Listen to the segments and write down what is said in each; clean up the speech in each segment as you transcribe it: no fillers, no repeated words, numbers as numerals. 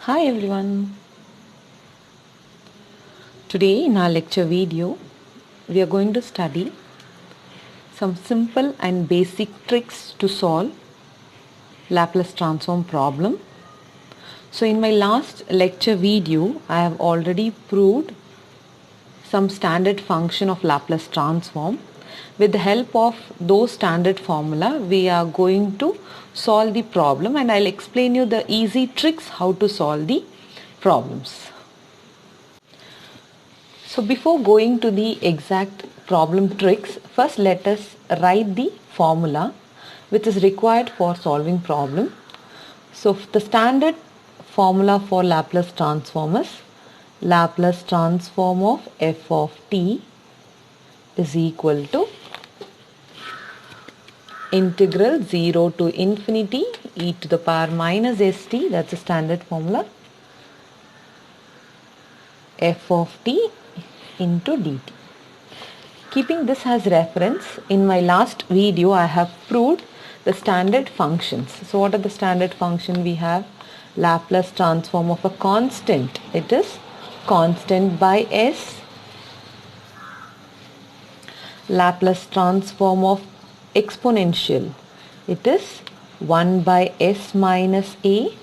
Hi everyone. Today in our lecture video we are going to study some simple and basic tricks to solve Laplace transform problem. So in my last lecture video I have already proved some standard function of Laplace transform. With the help of those standard formula we are going to solve the problem, and I'll explain you the easy tricks how to solve the problems. So before going to the exact problem tricks, first let us write the formula which is required for solving problem. So the standard formula for Laplace transform is Laplace transform of f of t is equal to integral 0 to infinity e to the power minus st, that's a standard formula, f of t into dt. Keeping this as reference, in my last video I have proved the standard functions. So what are the standard function? We have Laplace transform of a constant, it is constant by s. Laplace transform of exponential, it is 1 by s minus a.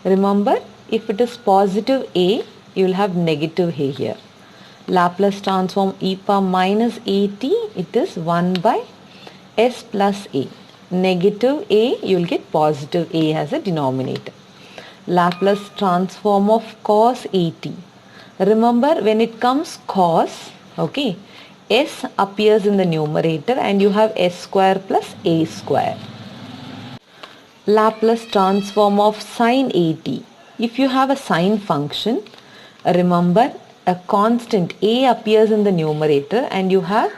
Remember, if it is positive a, you will have negative a here. Laplace transform e power minus at, it is 1 by s plus a. Negative a, you will get positive a as a denominator. Laplace transform of cos at. Remember, when it comes cos, okay, s appears in the numerator and you have s square plus a square. Laplace transform of sin at. If you have a sine function, remember a constant a appears in the numerator and you have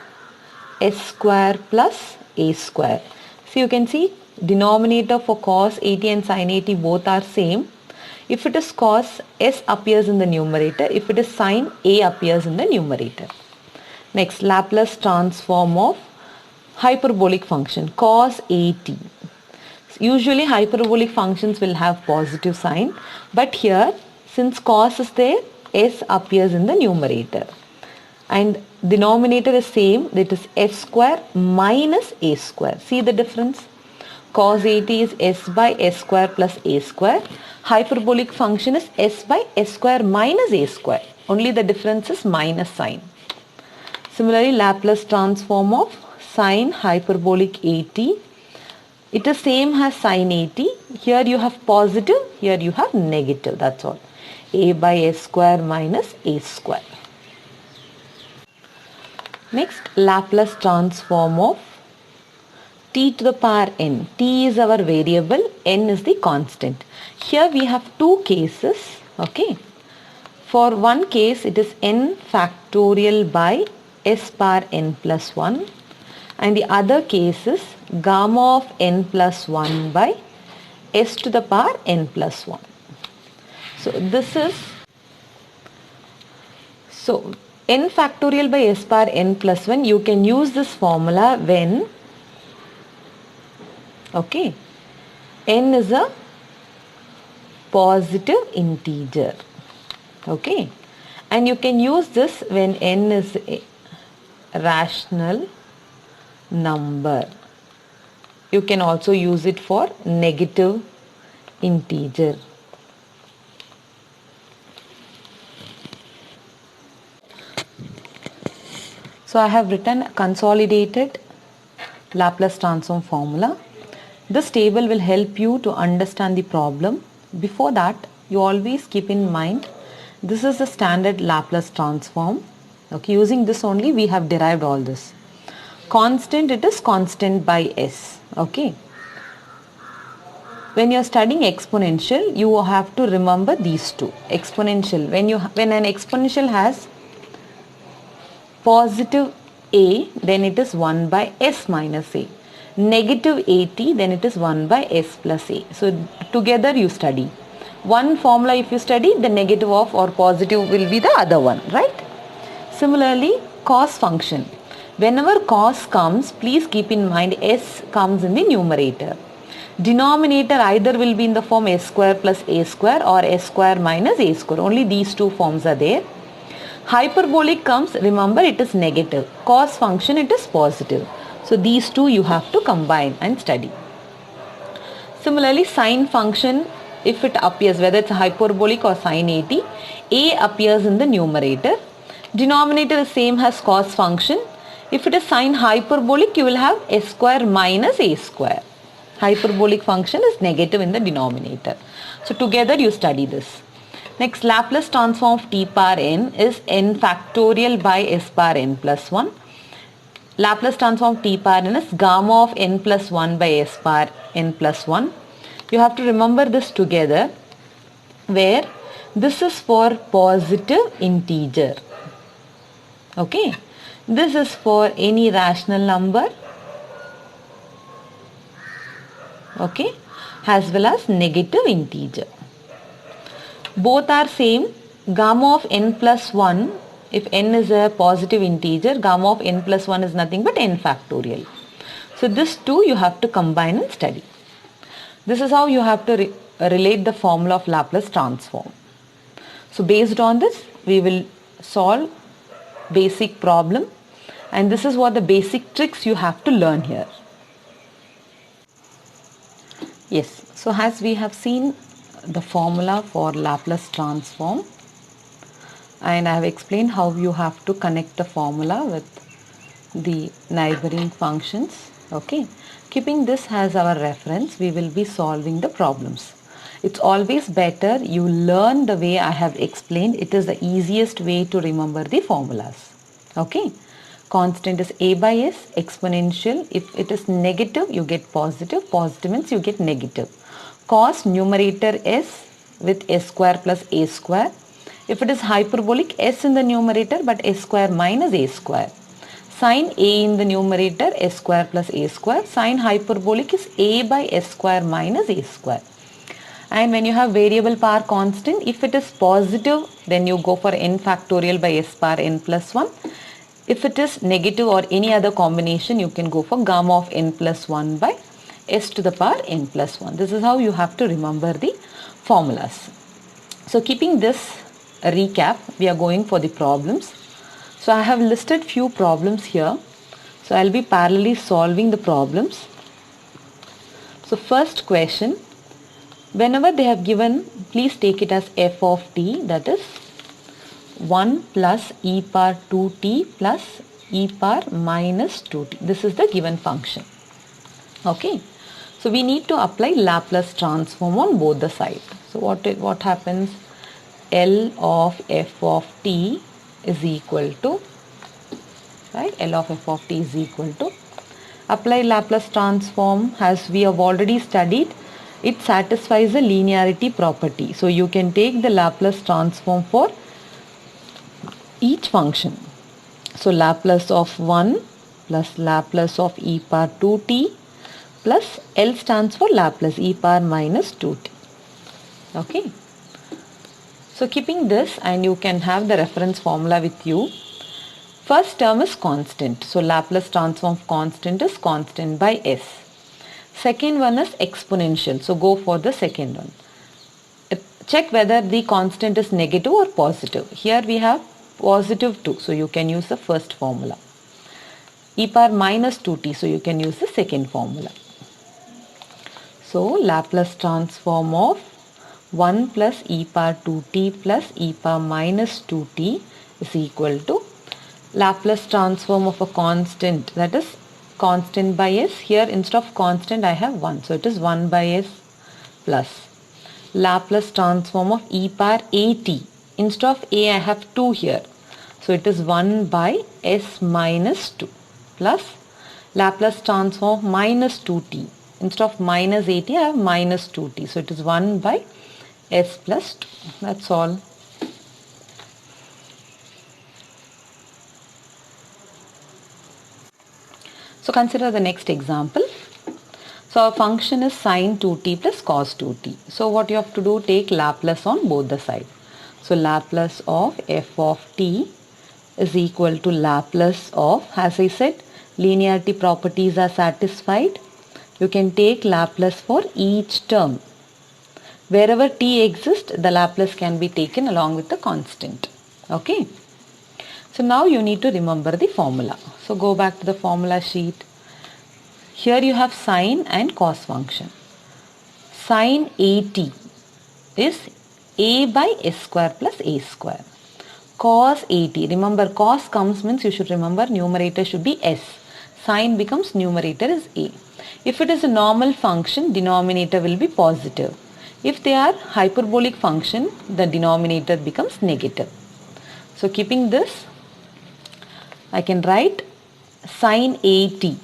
s square plus a square. So you can see denominator for cos 80 and sin 80 both are same. If it is cos, s appears in the numerator. If it is sin, a appears in the numerator. Next, Laplace transform of hyperbolic function cos 80. Usually hyperbolic functions will have positive sign, but here since cos is there, s appears in the numerator and denominator is same, that is s square minus a square. See the difference? Cos 80 is s by s square plus a square. Hyperbolic function is s by s square minus a square. Only the difference is minus sign. Similarly, Laplace transform of sine hyperbolic 80. It is same as sine 80. Here you have positive, here you have negative. That's all. A by s square minus a square. Next, Laplace transform of t to the power n. T is our variable, n is the constant. Here we have two cases. Okay. For one case it is n factorial by s power n plus 1, and the other case is gamma of n plus 1 by s to the power n plus 1. So this is, so n factorial by s power n plus 1, you can use this formula when, okay, n is a positive integer, okay, and you can use this when n is a rational number. You can also use it for negative integer. So I have written a consolidated Laplace transform formula. This table will help you to understand the problem. Before that, you always keep in mind this is the standard Laplace transform. Okay, using this only we have derived all this. Constant, it is constant by s. Okay. When you are studying exponential, you have to remember these two. Exponential, when an exponential has positive a, then it is 1 by s minus a. Negative 80, then it is 1 by s plus a. So together you study. One formula if you study, the negative of or positive will be the other one, right? Similarly, cos function. Whenever cos comes, please keep in mind s comes in the numerator. Denominator either will be in the form s square plus a square or s square minus a square. Only these two forms are there. Hyperbolic comes, remember it is negative. Cos function, it is positive. So these two you have to combine and study. Similarly, sine function, if it appears, whether it's hyperbolic or sine 80, a appears in the numerator. Denominator is same as cos function. If it is sine hyperbolic, you will have s square minus a square. Hyperbolic function is negative in the denominator. So together you study this. Next, Laplace transform of t power n is n factorial by s power n plus 1. Laplace transform of t power n is gamma of n plus 1 by s power n plus 1. You have to remember this together, where this is for positive integer. Okay. This is for any rational number. Okay. As well as negative integer. Both are same. Gamma of n plus 1, if n is a positive integer, gamma of n plus 1 is nothing but n factorial. So this two you have to combine and study. This is how you have to relate the formula of Laplace transform. So based on this, we will solve basic problem, and this is what the basic tricks you have to learn here. Yes, so as we have seen the formula for Laplace transform, and I have explained how you have to connect the formula with the neighboring functions. Okay, keeping this as our reference, we will be solving the problems. It's always better you learn the way I have explained. It is the easiest way to remember the formulas. Okay, constant is a by s, exponential, if it is negative you get positive, positive means you get negative. Cos, numerator s with s square plus a square. If it is hyperbolic, s in the numerator but s square minus a square. Sine a in the numerator, s square plus a square. Sine hyperbolic is a by s square minus a square. And when you have variable power constant, if it is positive, then you go for n factorial by s power n plus 1. If it is negative or any other combination, you can go for gamma of n plus 1 by s to the power n plus 1. This is how you have to remember the formulas. So keeping this recap, we are going for the problems. So I have listed few problems here. So I will be parallelly solving the problems. So first question, whenever they have given, please take it as f of t, that is 1 plus e power 2t plus e power minus 2t. This is the given function. Okay. So we need to apply Laplace transform on both the sides. So what happens? L of f of t is equal to, right, L of f of t is equal to, apply Laplace transform as we have already studied. It satisfies the linearity property. So you can take the Laplace transform for each function. So Laplace of 1 plus Laplace of e power 2t plus L stands for Laplace e power minus 2t. Okay. So keeping this, and you can have the reference formula with you. First term is constant. So Laplace transform of constant is constant by s. Second one is exponential. So go for the second one. Check whether the constant is negative or positive. Here we have positive 2. So you can use the first formula. E power minus 2t. So you can use the second formula. So Laplace transform of 1 plus e power 2t plus e power minus 2t is equal to Laplace transform of a constant, that is constant by s. Here instead of constant I have 1. So it is 1 by s plus Laplace transform of e power at. Instead of a I have 2 here. So it is 1 by s minus 2 plus Laplace transform of minus 2t. Instead of minus at I have minus 2t. So it is 1 by s plus 2. That's all. So consider the next example. So our function is sine 2t plus cos 2t. So what you have to do, take Laplace on both the sides. So Laplace of f of t is equal to Laplace of, as I said, linearity properties are satisfied. you can take Laplace for each term. Wherever t exists, the Laplace can be taken along with the constant. Okay. So now you need to remember the formula. So go back to the formula sheet. Here you have sine and cos function. Sine AT is a by s square plus a square. Cos AT, remember cos comes means you should remember numerator should be s. Sine becomes numerator is a. If it is a normal function, denominator will be positive. If they are hyperbolic function, the denominator becomes negative. So keeping this, I can write sine AT.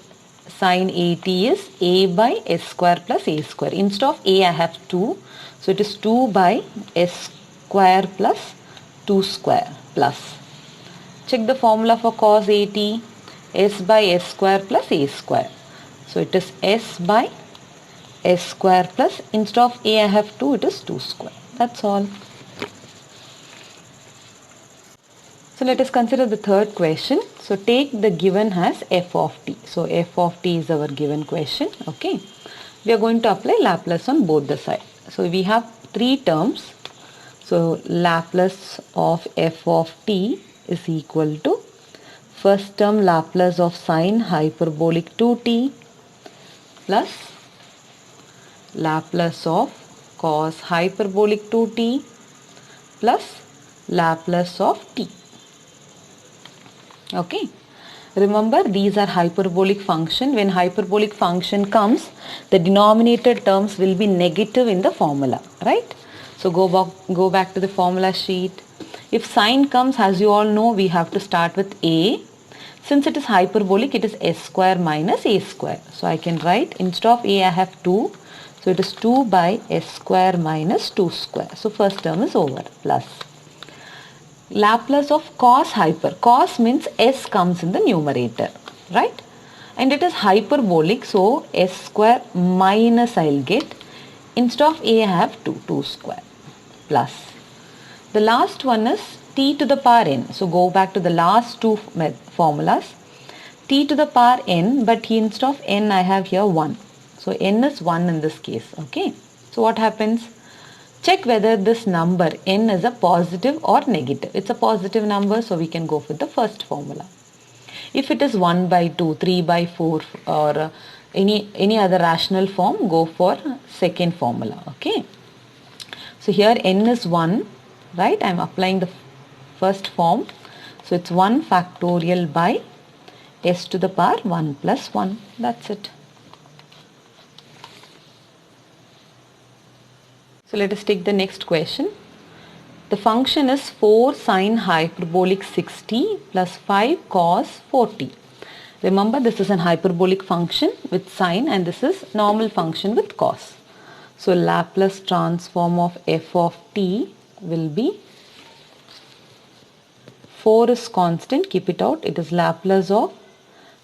Sine AT is a by s square plus a square. Instead of a, I have 2. So it is 2 by s square plus 2 square plus. Check the formula for cos AT. S by s square plus a square. So it is s by s square plus, instead of a I have 2, it is 2 square. That's all. So let us consider the third question. So take the given as f of t. So f of t is our given question. Okay. We are going to apply Laplace on both the sides. So we have 3 terms. So Laplace of f of t is equal to first term Laplace of sine hyperbolic 2t plus Laplace of cos hyperbolic 2t plus Laplace of t. Okay. Remember, these are hyperbolic function. When hyperbolic function comes, the denominator terms will be negative in the formula, right? So go back to the formula sheet. If sine comes, as you all know, we have to start with a. Since it is hyperbolic, it is s square minus a square. So I can write, instead of a I have 2. So it is 2 by s square minus 2 square. So first term is over, plus Laplace of cos hyper. Cos means s comes in the numerator, right? And it is hyperbolic, so s square minus I'll get. Instead of a I have 2 square plus. The last one is t to the power n. So go back to the last 2 formulas. T to the power n, but instead of n I have here 1. So n is 1 in this case. Okay. So what happens? Check whether this number n is a positive or negative. It's a positive number, so we can go for the first formula. If it is 1 by 2, 3 by 4 or any other rational form, go for second formula. Okay. So here n is 1, right? I am applying the first form. So it's 1 factorial by s to the power 1 plus 1. That's it. So let us take the next question. The function is 4 sine hyperbolic 6t plus 5 cos 4t. Remember, this is an hyperbolic function with sine and this is normal function with cos. So Laplace transform of f of t will be, 4 is constant, keep it out. It is Laplace of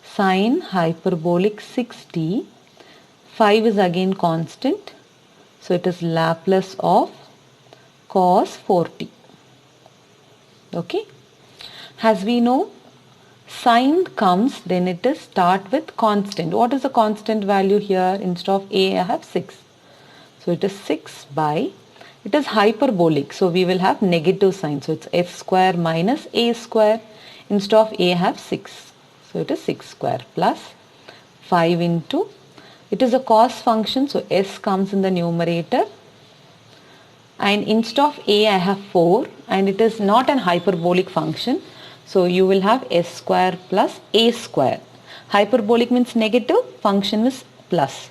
sine hyperbolic 6t. 5 is again constant. So it is Laplace of cos 4t. Okay. As we know, sine comes, then it is start with constant. What is the constant value here? Instead of a, I have 6. So it is 6 by, it is hyperbolic. So we will have negative sign. So it's f square minus a square. Instead of a, I have 6. So it is 6 square plus 5 into, it is a cos function, so s comes in the numerator, and instead of a I have 4, and it is not an hyperbolic function, so you will have s square plus a square. Hyperbolic means negative, function is plus,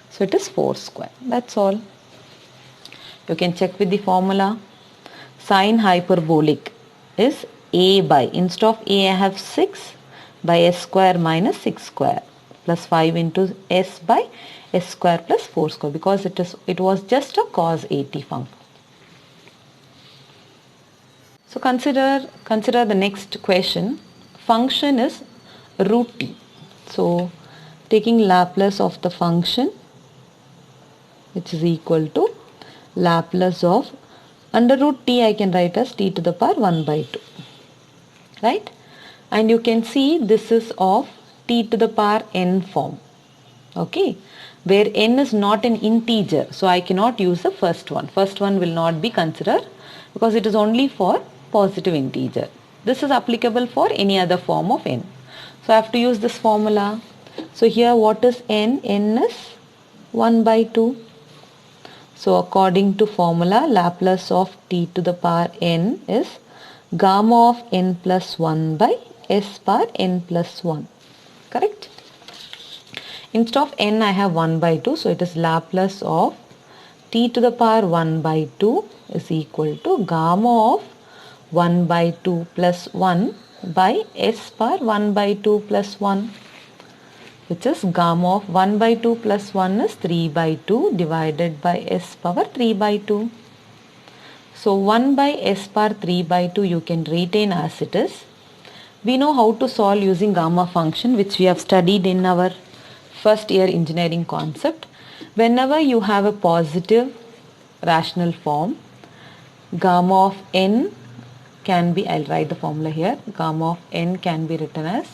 so it is 4 square. That's all. You can check with the formula. Sine hyperbolic is a by, instead of a I have 6 by s square minus 6 square plus 5 into s by s square plus 4 square, because it was just a cos 80 function. So consider the next question. Function is root t. So taking Laplace of the function, which is equal to Laplace of under root t, I can write as t to the power 1 by 2, right? And you can see this is of t to the power n form. Okay. where n is not an integer, so I cannot use the first one. First one will not be considered because it is only for positive integer. This is applicable for any other form of n. So I have to use this formula. So here what is n? N is 1 by 2. So according to formula, Laplace of t to the power n is gamma of n plus 1 by s power n plus 1. Correct? Instead of n I have 1 by 2, so it is Laplace of t to the power 1 by 2 is equal to gamma of 1 by 2 plus 1 by s power 1 by 2 plus 1, which is gamma of 1 by 2 plus 1 is 3 by 2 divided by s power 3 by 2. So 1 by s power 3 by 2 you can retain as it is. We know how to solve using gamma function, which we have studied in our first year engineering concept. Whenever you have a positive rational form, gamma of n can be, I'll write the formula here, gamma of n can be written as,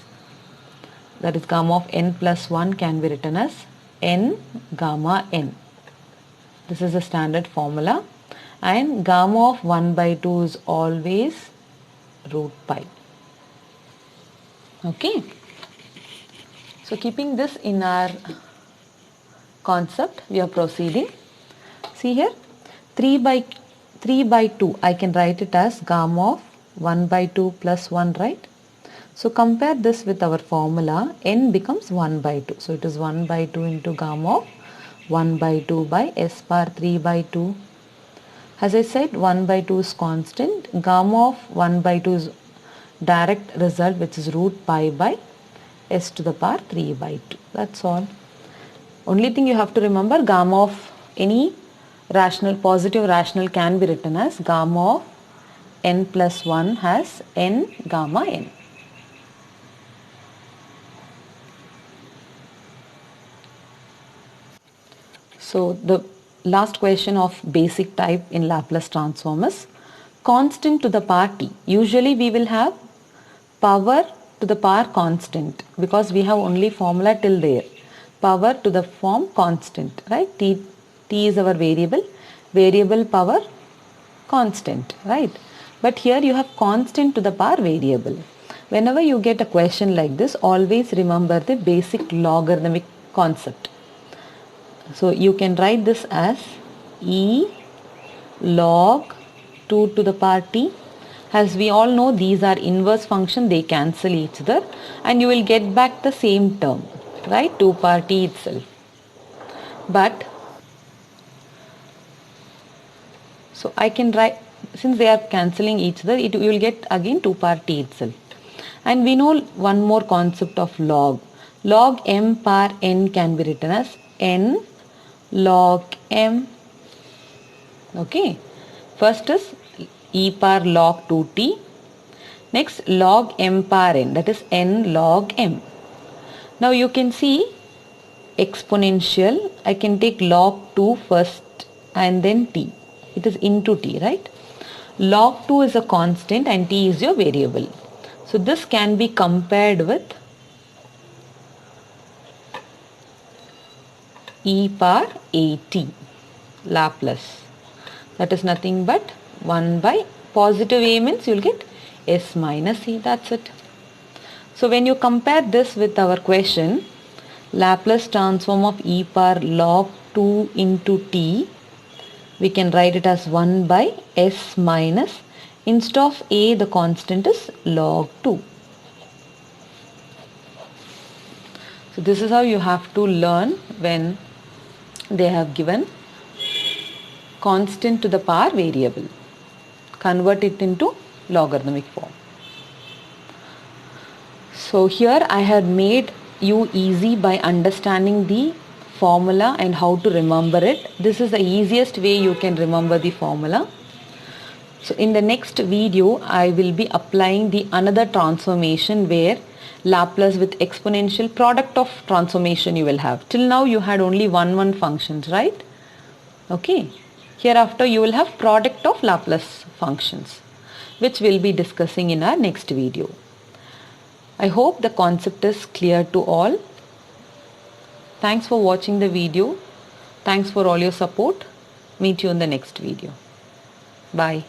that is gamma of n plus 1 can be written as n gamma n. This is the standard formula, and gamma of 1 by 2 is always root pi. Okay. So keeping this in our concept, we are proceeding. See here, 3 by 2, I can write it as gamma of 1 by 2 plus 1, right? So compare this with our formula, n becomes 1 by 2. So it is 1 by 2 into gamma of 1 by 2 by s power 3 by 2. As I said, 1 by 2 is constant. Gamma of 1 by 2 is direct result, which is root pi by s to the power 3 by 2. That's all. Only thing you have to remember, gamma of any rational, positive rational can be written as gamma of n plus 1 has n gamma n. So the last question of basic type in Laplace transform is constant to the power t. Usually we will have power to the power constant because we have only formula till there. Power to the form constant, right? T is our variable power constant, right? But here you have constant to the power variable. Whenever you get a question like this, always remember the basic logarithmic concept. So you can write this as e log 2 to the power t. As we all know, these are inverse function, they cancel each other and you will get back the same term, right? 2 power t itself. But so I can write, since they are cancelling each other, you will get again 2 power t itself. And we know one more concept of log. Log m power n can be written as n log m. Okay. First is e power log 2t. Next log m power n, that is n log m. Now you can see exponential. I can take log 2 first and then t. It is into t, right? Log 2 is a constant and t is your variable. So this can be compared with e power at Laplace. That is nothing but 1 by positive a means you will get s minus e. That's it. So when you compare this with our question, Laplace transform of e power log 2 into t, we can write it as 1 by s minus, instead of a the constant is log 2. So this is how you have to learn when they have given constant to the power variable. Convert it into logarithmic form. So here I had made you easy by understanding the formula and how to remember it. This is the easiest way you can remember the formula. So in the next video I will be applying the another transformation where Laplace with exponential product of transformation you will have. Till now you had only one functions, right? Okay. Hereafter you will have product of Laplace functions, which we'll be discussing in our next video. I hope the concept is clear to all. Thanks for watching the video. Thanks for all your support. Meet you in the next video. Bye.